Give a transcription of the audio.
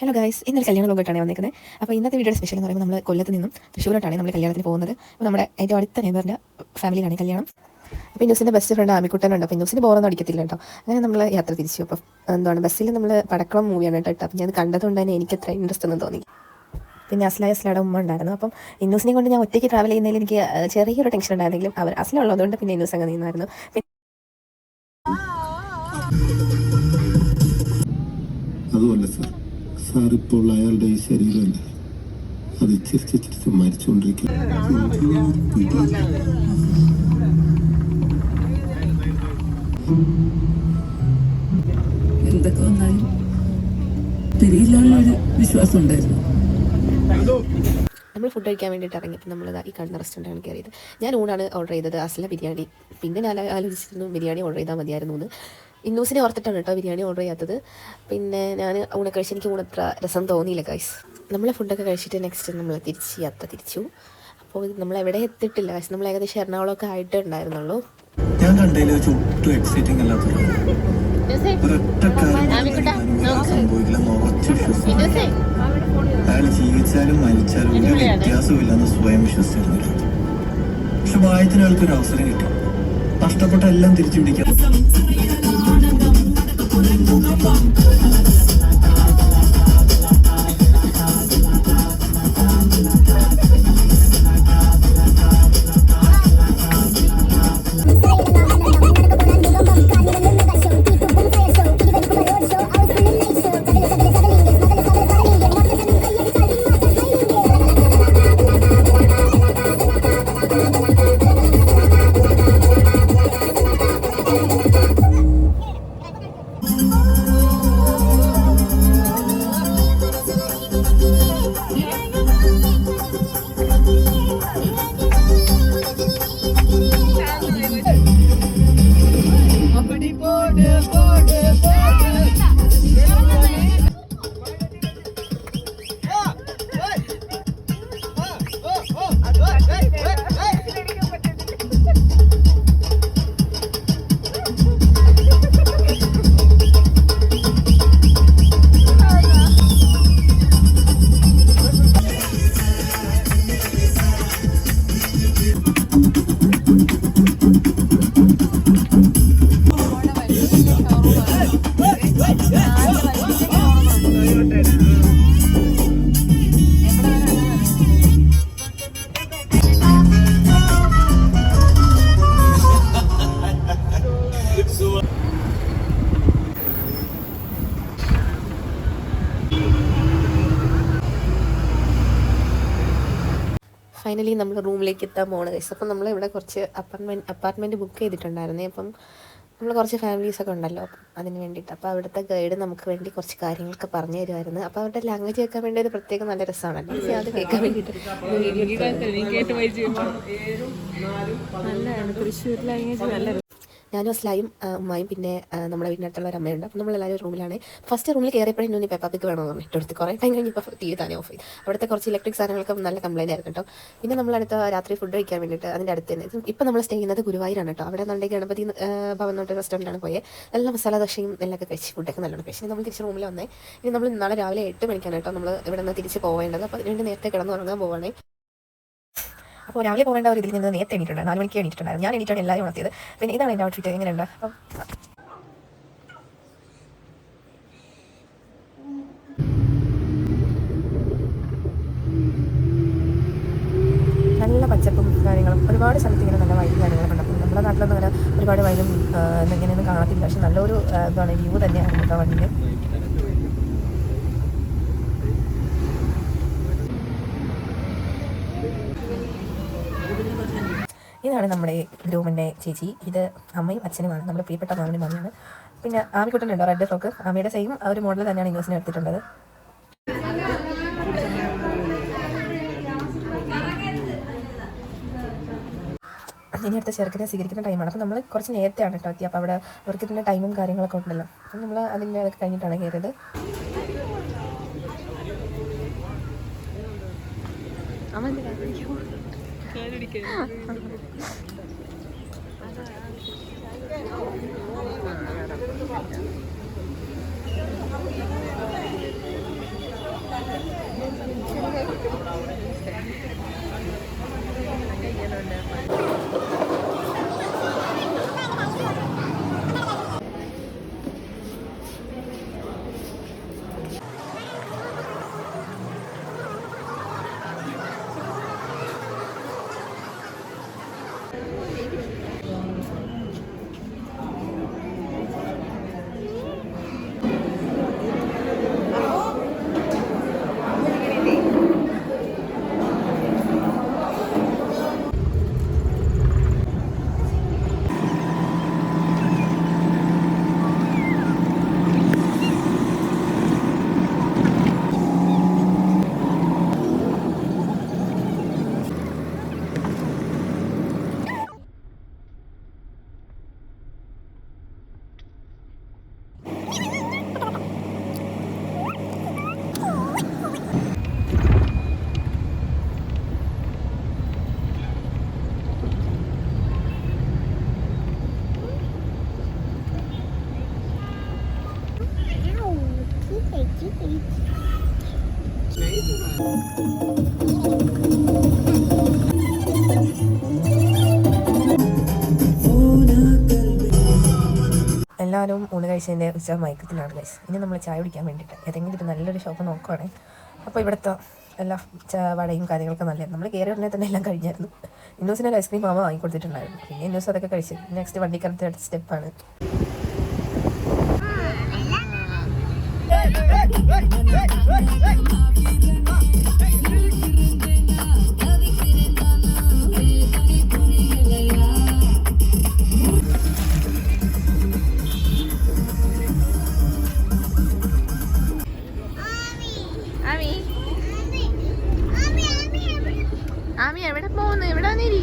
Hello guys, ഇന്നൊരു കല്യാണ ലോകമായിട്ടാണ് വന്നിരിക്കുന്നത്. അപ്പോൾ ഇന്നത്തെ വീഡിയോയുടെ സ്പെഷ്യൽ എന്ന് പറയുമ്പോൾ നമ്മൾ കൊല്ലത്ത് നിന്നും തൃശ്ശൂരോട്ടാണ് നമ്മൾ കല്യാണത്തിന് പോകുന്നത്. അപ്പോൾ നമ്മുടെ ഏറ്റവും അടുത്ത നെയ്ബറിൻ്റെ ഫാമിലിയിലാണ് കല്യാണം. അപ്പോൾ ഇന്നൂസിൻ്റെ ബെസ്റ്റ് ഫ്രണ്ട് ആമിക്കുട്ടനുണ്ട്. അപ്പോൾ ഇന്നൂസിന് ബോറൊന്നും അടിക്കത്തില്ല കേട്ടോ. അങ്ങനെ നമ്മൾ യാത്ര തിരിച്ചു. അപ്പോൾ എന്താണ് ബസ്സിൽ നമ്മൾ പടക്കളം മൂവിയാണ് കേട്ടോ. അപ്പോൾ ഞാൻ കണ്ടതുകൊണ്ട് തന്നെ എനിക്ക് അത്ര ഇൻട്രസ്റ്റ് ഒന്നും തോന്നി. പിന്നെ അസ്ലയുടെ ഉമ്മ ഉണ്ടായിരുന്നു. അപ്പം ഇന്നൂസിനെ കൊണ്ട് ഞാൻ ഒറ്റയ്ക്ക് ട്രാവൽ ചെയ്യുന്നതിൽ എനിക്ക് ചെറിയൊരു ടെൻഷൻ ഉണ്ടായിരുന്നെങ്കിലും അവർ ഉള്ളതുകൊണ്ട് പിന്നെ ഇന്നൂസ് അങ്ങ് നീന്നായിരുന്നു. അതുമല്ല സാർ ഇപ്പോൾ അയാളുടെ ഈ ശരീരം അത് ചിരിച്ച് മരിച്ചുകൊണ്ടിരിക്കും. എന്തൊക്കെ വന്നാലും തിരിയില്ലാന്നുള്ളൊരു വിശ്വാസം ഉണ്ടായിരുന്നു. നമ്മൾ ഫുഡ് കഴിക്കാൻ വേണ്ടിയിട്ട് ഇറങ്ങിയപ്പോൾ നമ്മൾ ഈ കാണുന്ന റെസ്റ്റോറൻറ്റാണ് കയറിയത്. ഞാൻ ഊണാണ് ഓർഡർ ചെയ്തത്, അസ്ല ബിരിയാണി. പിന്നെ ഞാൻ ആലോചിച്ചിരുന്നു ബിരിയാണി ഓർഡർ ചെയ്താൽ മതിയായിരുന്നു എന്ന്. ഇന്നൂസിനെ ഓർത്തിട്ടാണ് കേട്ടോ ബിരിയാണി ഓർഡർ ചെയ്യാത്തത്. പിന്നെ ഞാൻ ഊണ കഴിച്ച് എനിക്ക് ഊണത്ര രസം തോന്നിയില്ല ഗൈസ്. നമ്മൾ ഫുഡൊക്കെ കഴിച്ചിട്ട് നെക്സ്റ്റ് നമ്മൾ യാത്ര തിരിച്ചു. അപ്പോൾ നമ്മൾ എവിടെ എത്തിയിട്ടില്ല ഗൈസ്. നമ്മൾ ഏകദേശം എറണാകുളമൊക്കെ ആയിട്ടേ ഉണ്ടായിരുന്നുള്ളൂ. ഞാൻ കണ്ടതിൽ ഒട്ടും എക്സൈറ്റിംഗ് അല്ലാത്തൊരു അയാൾ ജീവിച്ചാലും മരിച്ചാലും ഒരു വ്യത്യാസമില്ലെന്ന് സ്വയം വിശ്വസിച്ചിരുന്നില്ല. പക്ഷെ വായത്തിന് ആൾക്കൊരു അവസരം കിട്ടി. നഷ്ടപ്പെട്ട എല്ലാം തിരിച്ചു പിടിക്കാൻ. ഫൈനലി നമ്മൾ റൂമിലേക്ക് എത്താൻ പോകണം ഗൈസ്. അപ്പം നമ്മൾ ഇവിടെ കുറച്ച് അപ്പാർട്ട്മെൻറ്റ് ബുക്ക് ചെയ്തിട്ടുണ്ടായിരുന്നേ. അപ്പം നമ്മൾ കുറച്ച് ഫാമിലീസൊക്കെ ഉണ്ടല്ലോ, അപ്പം അതിന് വേണ്ടിയിട്ട്. അപ്പോൾ അവിടുത്തെ ഗൈഡ് നമുക്ക് വേണ്ടി കുറച്ച് കാര്യങ്ങളൊക്കെ പറഞ്ഞു തരുമായിരുന്നു. അപ്പോൾ അവരുടെ ലാംഗ്വേജ് കേൾക്കാൻ വേണ്ടി ഒരു പ്രത്യേകം നല്ല രസമാണല്ലോ. അത് കേൾക്കാൻ വേണ്ടിയിട്ട് തൃശ്ശൂർ ലാംഗ്വേജ് നല്ല. ഞാനും അസ്ലായും ഉമ്മായും പിന്നെ നമ്മുടെ വീടിനടുത്തുള്ള ഒരു അമ്മയുണ്ട്. അപ്പോൾ നമ്മളെല്ലാവരും റൂമിലാണ്. ഫസ്റ്റ് റൂമിൽ കയറിയപ്പോഴും ഇന്നൊന്ന് പെപ്പാപ്പിക്ക് വേണമെന്ന് പറഞ്ഞു ഇട്ടെടുത്ത്. കുറേ ടൈം കഴിഞ്ഞപ്പോൾ ടി വി താനേ ഓഫ് ചെയ്തു. അവിടുത്തെ കുറച്ച് ഇലക്ട്രിക് സാധനങ്ങളൊക്കെ നല്ല കംപ്ലൈൻറ്റ് ആയിരുന്നു കേട്ടോ. പിന്നെ നമ്മളടുത്ത രാത്രി ഫുഡ് കഴിക്കാൻ വേണ്ടിയിട്ട് അതിൻ്റെ അടുത്ത് തന്നെ ഇപ്പം നമ്മൾ സ്റ്റേ ചെയ്യുന്നത് ഗുരുവായൂരാണ് കേട്ടോ. അവിടെ നമ്മുടെ ഗണപതി ഭവൻ തൊട്ട് റെസ്റ്റോറൻറ്റാണ് പോയത്. നല്ല മസാല ദോശയും എല്ലൊക്കെ കഴിച്ച് ഫുഡൊക്കെ നല്ലോണം കഴിച്ച് നമ്മൾ തിരിച്ച് റൂമിൽ വന്നേ. ഇനി നമ്മൾ നാളെ രാവിലെ 8 മണിക്കാണ് കേട്ടോ നമ്മൾ ഇവിടെ നിന്ന് തിരിച്ച് പോവേണ്ടത്. അപ്പോൾ അതിനുവേണ്ടി നേരത്തെ കിടന്നുറങ്ങാൻ പോവുകയാണേ. അപ്പോൾ രാവിലെ പോകേണ്ട ഒരു ഇതിൽ നിന്ന് നേരത്തെ എണീറ്റിട്ടുണ്ട്. 4 മണിക്ക് എണീറ്റിട്ടുണ്ടായിരുന്നു. ഞാൻ എണീറ്റാണ് എല്ലാവരും ഉണർത്തിയത്. പിന്നെ ഇതാണ് എൻ്റെ ഔട്ട്ഫിറ്റ്. എങ്ങനെയുണ്ട്? അപ്പം നല്ല പച്ചപ്പും കാര്യങ്ങളും ഒരുപാട് സ്ഥലത്ത് ഇങ്ങനെ നല്ല വൈനും കാര്യങ്ങളൊക്കെ ഉണ്ട്. അപ്പം നമ്മുടെ നാട്ടിലൊന്നും അങ്ങനെ ഒരുപാട് വൈനും ഇങ്ങനെയൊന്നും കാണത്തില്ല. പക്ഷെ നല്ലൊരു എന്താണ് വ്യൂ തന്നെയാണ് കേട്ടോ വണ്ടിയിൽ. ഇതാണ് നമ്മുടെ ഗ്രൂമിൻ്റെ ചേച്ചി. ഇത് അമ്മയും അച്ഛനുമാണ്, നമ്മുടെ പ്രിയപ്പെട്ട മാമനും മമ്മിയാണ്. പിന്നെ ആമിക്കുട്ടനുണ്ടോ റെഡ് ഫ്രോക്ക്, ആമിയുടെ സെയിം ഒരു മോഡൽ തന്നെയാണ് ന്യൂസിന് എടുത്തിട്ടുള്ളത്. ഇനി അടുത്ത ചെറുക്കിനെ സ്വീകരിക്കുന്ന ടൈമാണ്. അപ്പോൾ നമ്മൾ കുറച്ച് നേരത്തെയാണ് കേട്ടോ എത്തി. അപ്പോൾ അവിടെ അവർക്ക് ഇതിൻ്റെ ടൈമും കാര്യങ്ങളൊക്കെ ഉണ്ടല്ലോ. അപ്പം നമ്മൾ അതിൻ്റെ അതൊക്കെ കഴിഞ്ഞിട്ടാണ് കയറിയത്. എല്ലാവരും ഊണ് കഴിച്ചതിൻ്റെ ഉച്ച മയക്കത്തിലാണ് ഗൈസ്. ഇനി നമ്മൾ ചായ കുടിക്കാൻ വേണ്ടിയിട്ട് ഏതെങ്കിലും ഒരു നല്ലൊരു ഷോപ്പ് നോക്കുവാണ്. അപ്പോൾ ഇവിടുത്തെ എല്ലാ വടയും കാര്യങ്ങളൊക്കെ നല്ലതായിരുന്നു. നമ്മൾ കയറി ഉടനെ തന്നെ എല്ലാം കഴിഞ്ഞായിരുന്നു. ഇന്നൂസിന് ഒരു ഐസ്ക്രീം മാമ വാങ്ങിക്കൊടുത്തിട്ടുണ്ടായിരുന്നു. പിന്നെ ഇന്നൂസ് അതൊക്കെ കഴിച്ചു. നെക്സ്റ്റ് വണ്ടിക്കടുത്ത സ്റ്റെപ്പാണ്. ആമി എവിടെ പോകുന്നു? എവിടെ വന്നിരി?